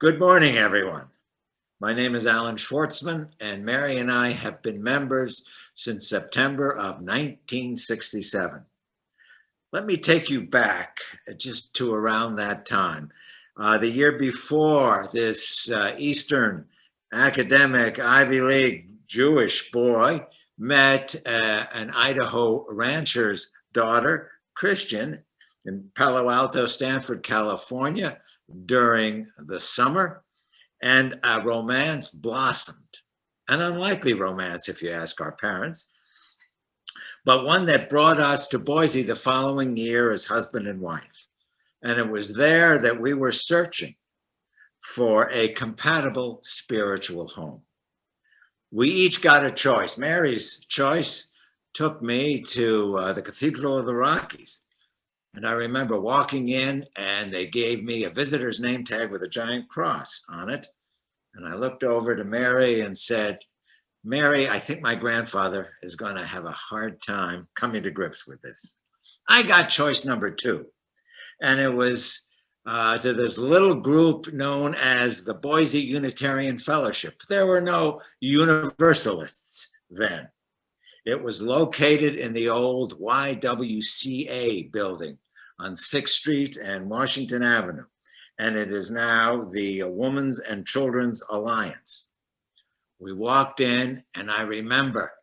Good morning, everyone. My name is Alan Schwartzman, and Mary and I have been members since September of 1967. Let me take you back just to around that time. The year before, this Eastern academic Ivy League Jewish boy met an Idaho rancher's daughter, Christian, in Palo Alto, Stanford, California, during the summer, and a romance blossomed. An unlikely romance, if you ask our parents, but one that brought us to Boise the following year as husband and wife. And it was there that we were searching for a compatible spiritual home. We each got a choice. Mary's choice took me to the Cathedral of the Rockies. And I remember walking in and they gave me a visitor's name tag with a giant cross on it. And I looked over to Mary and said, Mary, I think my grandfather is going to have a hard time coming to grips with this. I got choice number 2. And it was to this little group known as the Boise Unitarian Fellowship. There were no Universalists then. It was located in the old YWCA building on 6th Street and Washington Avenue. And it is now the Women's and Children's Alliance. We walked in, and I remember,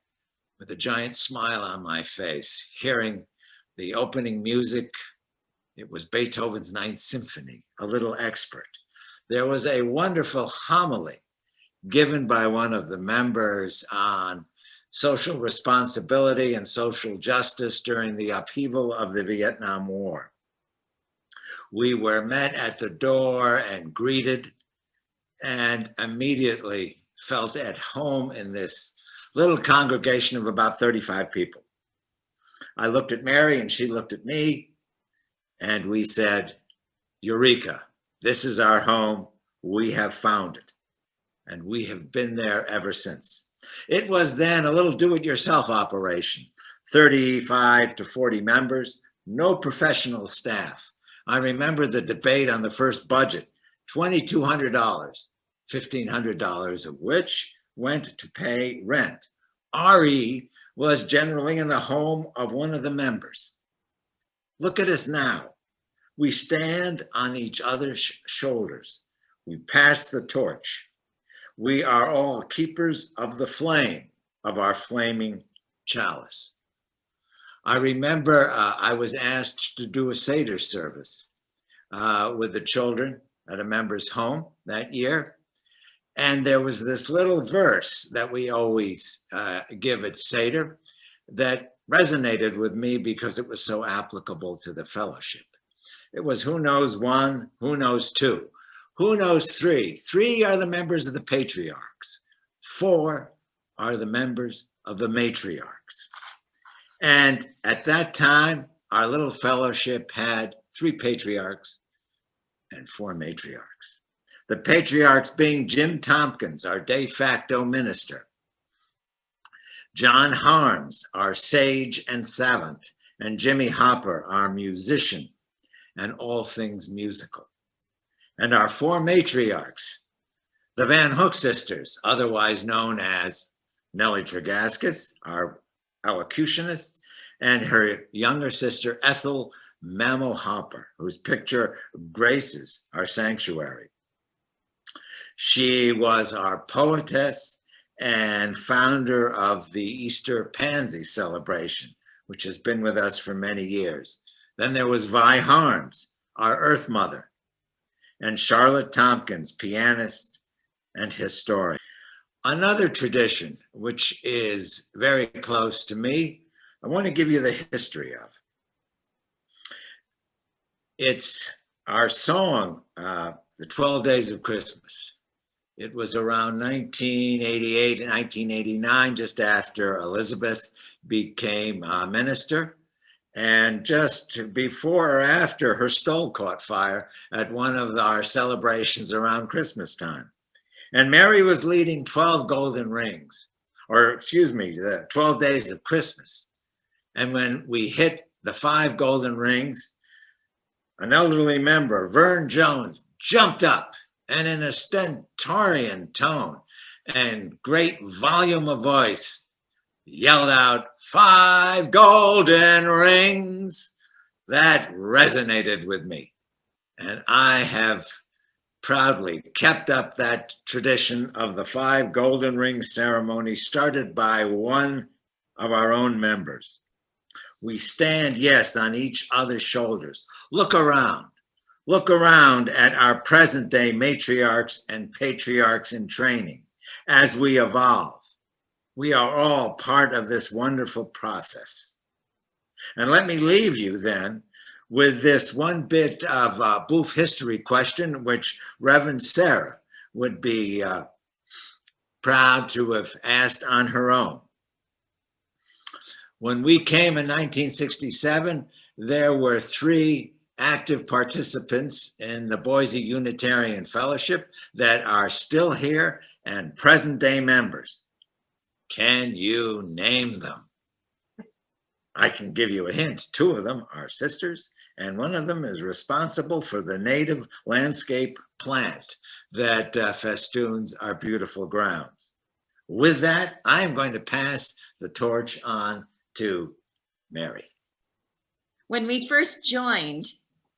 with a giant smile on my face, hearing the opening music. It was Beethoven's Ninth Symphony, A Little Expert. There was a wonderful homily given by one of the members on social responsibility and social justice during the upheaval of the Vietnam War. We were met at the door and greeted, and immediately felt at home in this little congregation of about 35 people. I looked at Mary and she looked at me, and we said, Eureka, this is our home. We have found it. And we have been there ever since. It was then a little do-it-yourself operation, 35 to 40 members, no professional staff. I remember the debate on the first budget, $2,200, $1,500 of which went to pay rent. RE was generally in the home of one of the members. Look at us now. We stand on each other's shoulders. We pass the torch. We are all keepers of the flame of our flaming chalice. I remember I was asked to do a Seder service with the children at a member's home that year. And there was this little verse that we always give at Seder that resonated with me because it was so applicable to the fellowship. It was, who knows 1, who knows 2, who knows 3? 3 are the members of the patriarchs. 4 are the members of the matriarchs. And at that time, our little fellowship had 3 patriarchs and 4 matriarchs. The patriarchs being Jim Tompkins, our de facto minister, John Harms, our sage and savant, and Jimmy Hopper, our musician and all things musical. And our 4 matriarchs, the Van Hook sisters, otherwise known as Nellie Tregaskis, our elocutionist, and her younger sister, Ethel Mamo Hopper, whose picture graces our sanctuary. She was our poetess and founder of the Easter Pansy celebration, which has been with us for many years. Then there was Vi Harms, our Earth Mother, and Charlotte Tompkins, pianist and historian. Another tradition, which is very close to me, I want to give you the history of. It's our song, The 12 Days of Christmas. It was around 1988 and 1989, just after Elizabeth became minister. And just before or after her stove caught fire at one of our celebrations around Christmas time. And Mary was leading 12 golden rings, the 12 days of Christmas. And when we hit the 5 golden rings, an elderly member, Vern Jones, jumped up and in a stentorian tone and great volume of voice, yelled out, "5 golden rings." That resonated with me. And I have proudly kept up that tradition of the 5 golden rings ceremony started by one of our own members. We stand, yes, on each other's shoulders. Look around. Look around at our present day matriarchs and patriarchs in training as we evolve. We are all part of this wonderful process. And let me leave you then with this one bit of booth history question, which Reverend Sarah would be proud to have asked on her own. When we came in 1967, there were 3 active participants in the Boise Unitarian Fellowship that are still here and present day members. Can you name them? I can give you a hint. 2 of them are sisters, and one of them is responsible for the native landscape plant that festoons our beautiful grounds. With that, I'm going to pass the torch on to Mary. When we first joined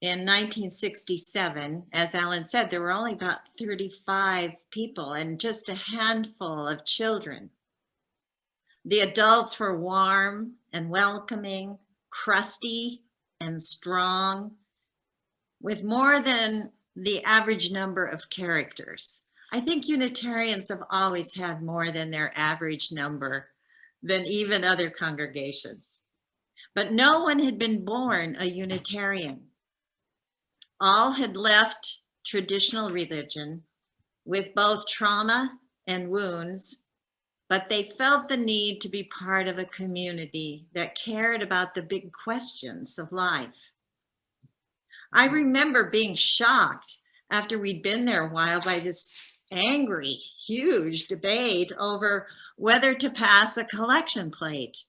in 1967, as Alan said, there were only about 35 people and just a handful of children. The adults were warm and welcoming, crusty and strong, with more than the average number of characters. I think Unitarians have always had more than their average number than even other congregations. But no one had been born a Unitarian. All had left traditional religion with both trauma and wounds, but they felt the need to be part of a community that cared about the big questions of life. I remember being shocked after we'd been there a while by this angry, huge debate over whether to pass a collection plate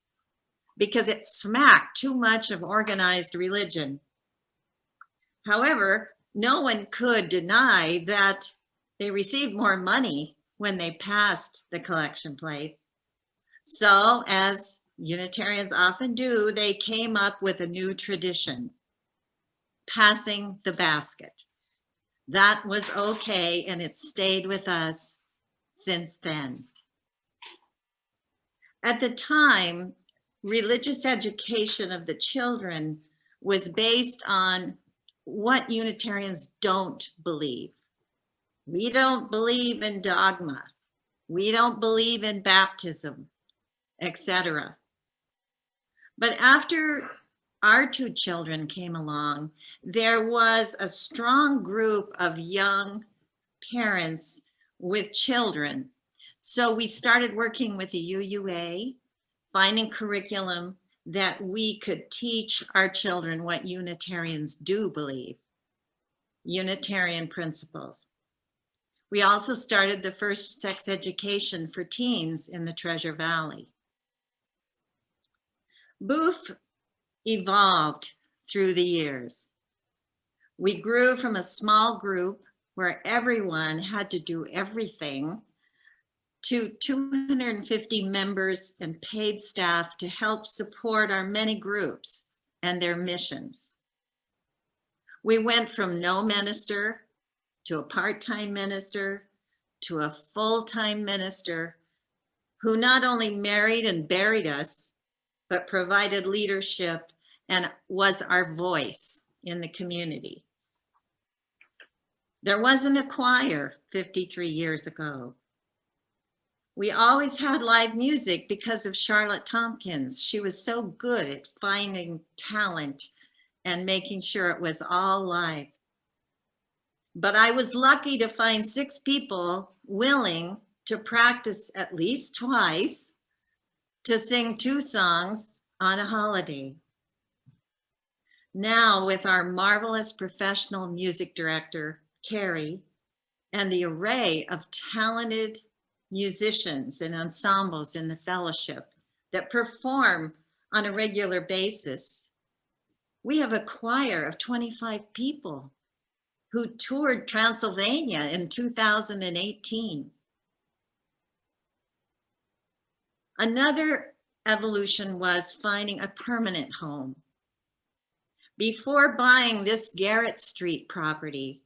because it smacked too much of organized religion. However, no one could deny that they received more money when they passed the collection plate. So, as Unitarians often do, they came up with a new tradition, passing the basket. That was okay, and it stayed with us since then. At the time, religious education of the children was based on what Unitarians don't believe. We don't believe in dogma. We don't believe in baptism, etc. But after our 2 children came along, there was a strong group of young parents with children. So we started working with the UUA, finding curriculum that we could teach our children what Unitarians do believe, Unitarian principles. We also started the first sex education for teens in the Treasure Valley. Booth evolved through the years. We grew from a small group where everyone had to do everything to 250 members and paid staff to help support our many groups and their missions. We went from no minister to a part-time minister to a full-time minister who not only married and buried us, but provided leadership and was our voice in the community. There wasn't a choir 53 years ago. We always had live music because of Charlotte Tompkins. She was so good at finding talent and making sure it was all live. But I was lucky to find 6 people willing to practice at least twice to sing 2 songs on a holiday. Now, with our marvelous professional music director, Carrie, and the array of talented musicians and ensembles in the fellowship that perform on a regular basis, we have a choir of 25 people. who toured Transylvania in 2018. Another evolution was finding a permanent home. Before buying this Garrett Street property,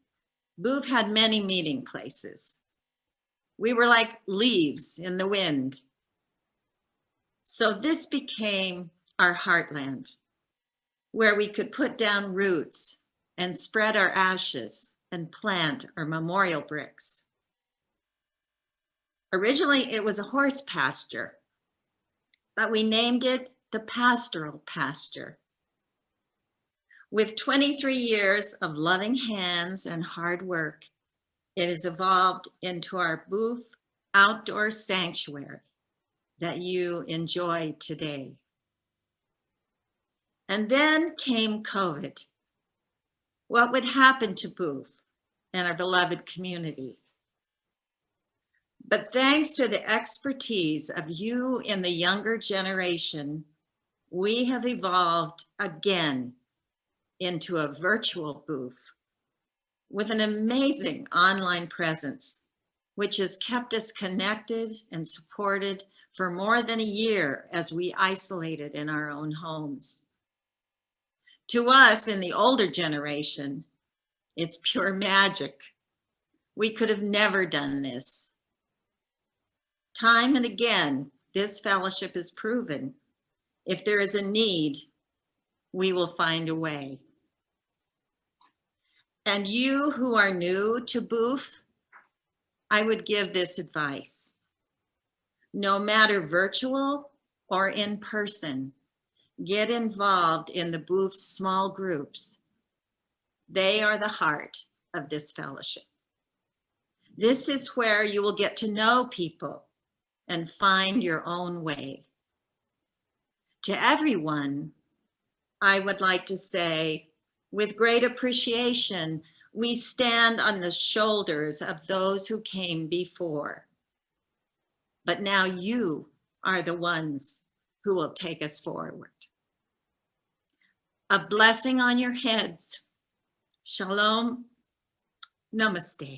Booth had many meeting places. We were like leaves in the wind. So this became our heartland, where we could put down roots and spread our ashes and plant our memorial bricks. Originally, it was a horse pasture, but we named it the Pastoral Pasture. With 23 years of loving hands and hard work, it has evolved into our Booth outdoor sanctuary that you enjoy today. And then came COVID. What would happen to Booth and our beloved community? But thanks to the expertise of you in the younger generation, we have evolved again into a virtual Booth with an amazing online presence, which has kept us connected and supported for more than a year as we isolated in our own homes. To us in the older generation, it's pure magic. We could have never done this. Time and again, this fellowship is proven. If there is a need, we will find a way. And you who are new to Booth, I would give this advice. No matter virtual or in person, get involved in the Booth small groups. They are the heart of this fellowship. This is where you will get to know people and find your own way. To everyone, I would like to say, with great appreciation, we stand on the shoulders of those who came before. But now you are the ones who will take us forward. A blessing on your heads. Shalom. Namaste.